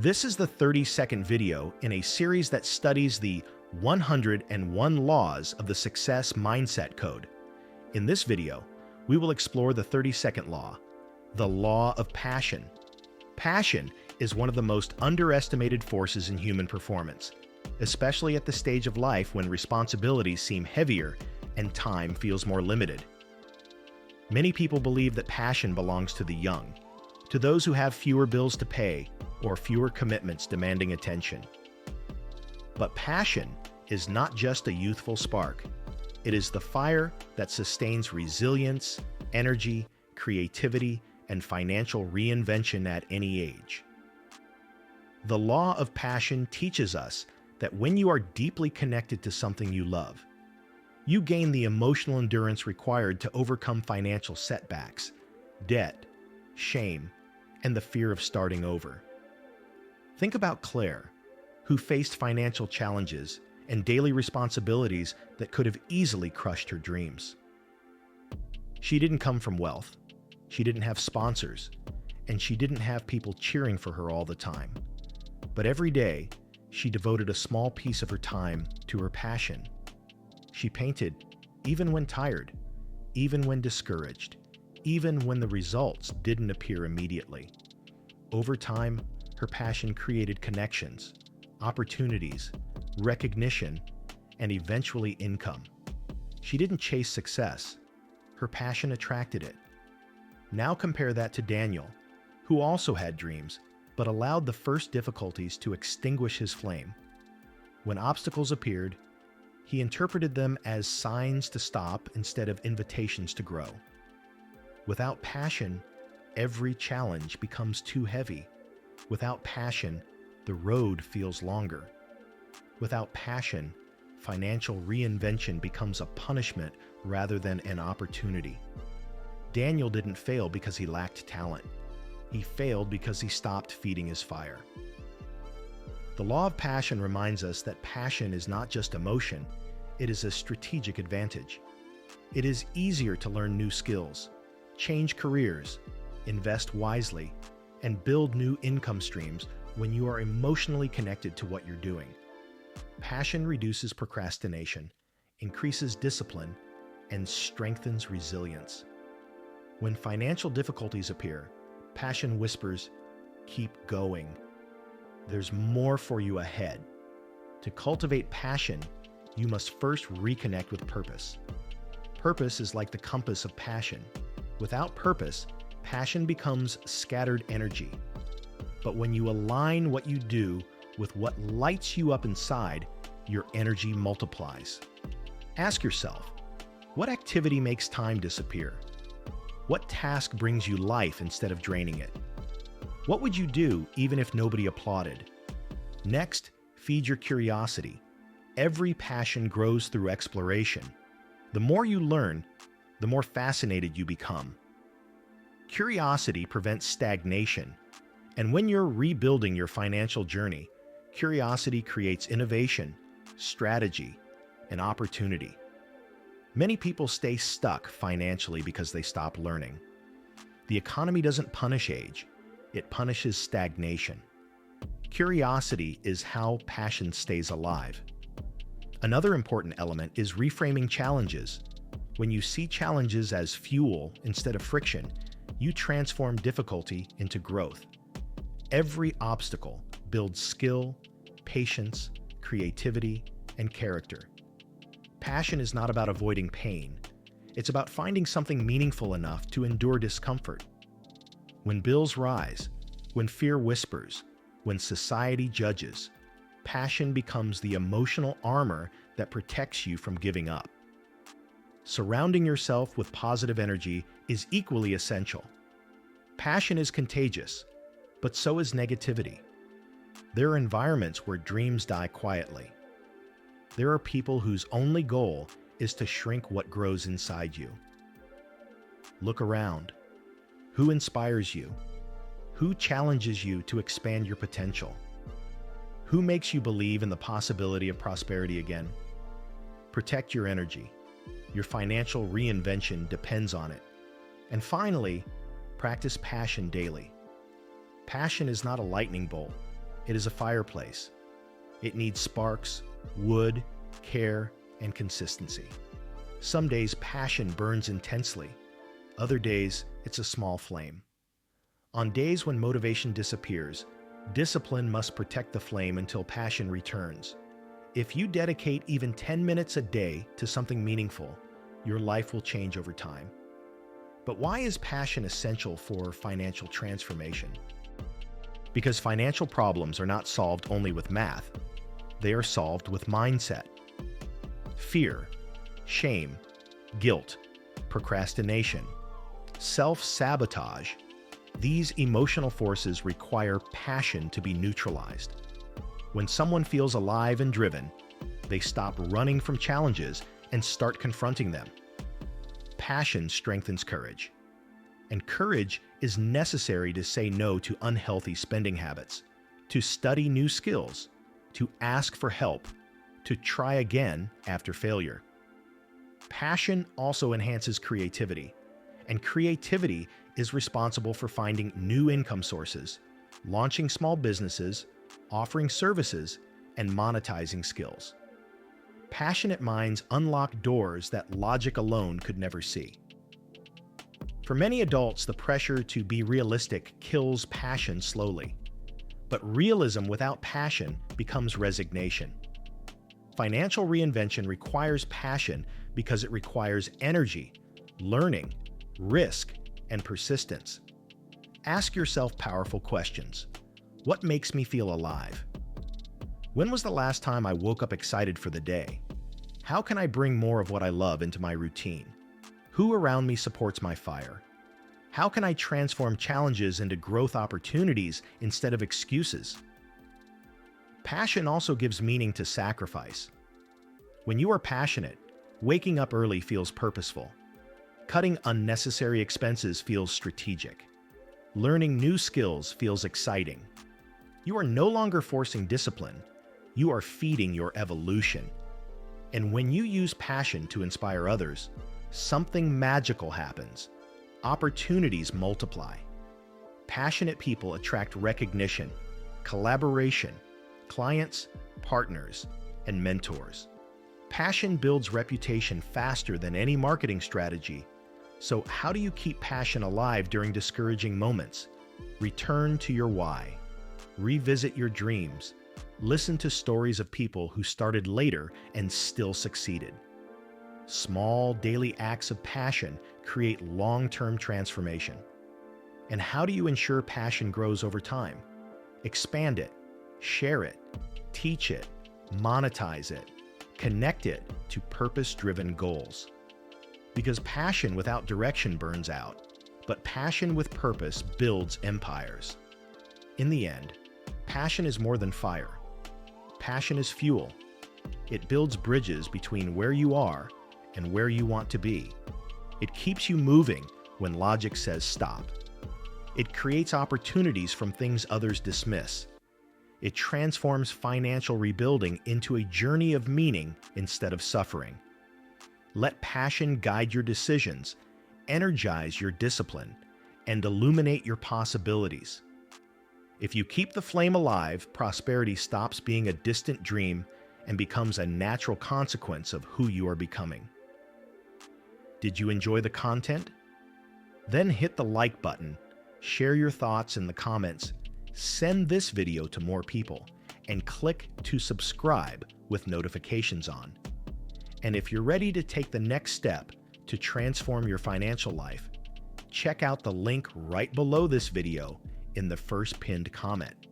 This is the 30-second video in a series that studies the 101 laws of the success mindset code. In this video, we will explore the 30-second law, the law of passion. Passion is one of the most underestimated forces in human performance, especially at the stage of life when responsibilities seem heavier and time feels more limited. Many people believe that passion belongs to the young, to those who have fewer bills to pay or fewer commitments demanding attention. But passion is not just a youthful spark. It is the fire that sustains resilience, energy, creativity, and financial reinvention at any age. The law of passion teaches us that when you are deeply connected to something you love, you gain the emotional endurance required to overcome financial setbacks, debt, shame, and the fear of starting over. Think about Claire, who faced financial challenges and daily responsibilities that could have easily crushed her dreams. She didn't come from wealth, she didn't have sponsors, and she didn't have people cheering for her all the time. But every day, she devoted a small piece of her time to her passion. She painted even when tired, even when discouraged, even when the results didn't appear immediately. Over time, her passion created connections, opportunities, recognition, and eventually income. She didn't chase success. Her passion attracted it. Now compare that to Daniel, who also had dreams, but allowed the first difficulties to extinguish his flame. When obstacles appeared, he interpreted them as signs to stop instead of invitations to grow. Without passion, every challenge becomes too heavy. Without passion, the road feels longer. Without passion, financial reinvention becomes a punishment rather than an opportunity. Daniel didn't fail because he lacked talent. He failed because he stopped feeding his fire. The law of passion reminds us that passion is not just emotion, it is a strategic advantage. It is easier to learn new skills, change careers, invest wisely, and build new income streams when you are emotionally connected to what you're doing. Passion reduces procrastination, increases discipline, and strengthens resilience. When financial difficulties appear, passion whispers, "Keep going. There's more for you ahead." To cultivate passion, you must first reconnect with purpose. Purpose is like the compass of passion. Without purpose, passion becomes scattered energy. But when you align what you do with what lights you up inside, your energy multiplies. Ask yourself, what activity makes time disappear? What task brings you life instead of draining it? What would you do even if nobody applauded? Next, feed your curiosity. Every passion grows through exploration. The more you learn, the more fascinated you become. Curiosity prevents stagnation, and when you're rebuilding your financial journey, curiosity creates innovation, strategy, and opportunity. Many people stay stuck financially because they stop learning. The economy doesn't punish age, it punishes stagnation. Curiosity is how passion stays alive. Another important element is reframing challenges. When you see challenges as fuel instead of friction, you transform difficulty into growth. Every obstacle builds skill, patience, creativity, and character. Passion is not about avoiding pain. It's about finding something meaningful enough to endure discomfort. When bills rise, when fear whispers, when society judges, passion becomes the emotional armor that protects you from giving up. Surrounding yourself with positive energy is equally essential. Passion is contagious, but so is negativity. There are environments where dreams die quietly. There are people whose only goal is to shrink what grows inside you. Look around. Who inspires you? Who challenges you to expand your potential? Who makes you believe in the possibility of prosperity again? Protect your energy. Your financial reinvention depends on it. And finally, practice passion daily. Passion is not a lightning bolt. It is a fireplace. It needs sparks, wood, care, and consistency. Some days passion burns intensely. Other days, it's a small flame. On days when motivation disappears, discipline must protect the flame until passion returns. If you dedicate even 10 minutes a day to something meaningful, your life will change over time. But why is passion essential for financial transformation? Because financial problems are not solved only with math. They are solved with mindset. Fear, shame, guilt, procrastination, self-sabotage. These emotional forces require passion to be neutralized. When someone feels alive and driven, they stop running from challenges and start confronting them. Passion strengthens courage. And courage is necessary to say no to unhealthy spending habits, to study new skills, to ask for help, to try again after failure. Passion also enhances creativity, and creativity is responsible for finding new income sources, launching small businesses, offering services, and monetizing skills. Passionate minds unlock doors that logic alone could never see. For many adults, the pressure to be realistic kills passion slowly. But realism without passion becomes resignation. Financial reinvention requires passion because it requires energy, learning, risk, and persistence. Ask yourself powerful questions. What makes me feel alive? When was the last time I woke up excited for the day? How can I bring more of what I love into my routine? Who around me supports my fire? How can I transform challenges into growth opportunities instead of excuses? Passion also gives meaning to sacrifice. When you are passionate, waking up early feels purposeful. Cutting unnecessary expenses feels strategic. Learning new skills feels exciting. You are no longer forcing discipline. You are feeding your evolution. And when you use passion to inspire others, something magical happens. Opportunities multiply. Passionate people attract recognition, collaboration, clients, partners, and mentors. Passion builds reputation faster than any marketing strategy. So how do you keep passion alive during discouraging moments? Return to your why. Revisit your dreams. Listen to stories of people who started later and still succeeded. Small daily acts of passion create long-term transformation. And how do you ensure passion grows over time? Expand it, share it, teach it, monetize it, connect it to purpose-driven goals. Because passion without direction burns out, but passion with purpose builds empires. In the end, passion is more than fire. Passion is fuel. It builds bridges between where you are and where you want to be. It keeps you moving when logic says stop. It creates opportunities from things others dismiss. It transforms financial rebuilding into a journey of meaning instead of suffering. Let passion guide your decisions, energize your discipline, and illuminate your possibilities. If you keep the flame alive, prosperity stops being a distant dream and becomes a natural consequence of who you are becoming. Did you enjoy the content? Then hit the like button, share your thoughts in the comments, send this video to more people, and click to subscribe with notifications on. And if you're ready to take the next step to transform your financial life, check out the link right below this video in the first pinned comment.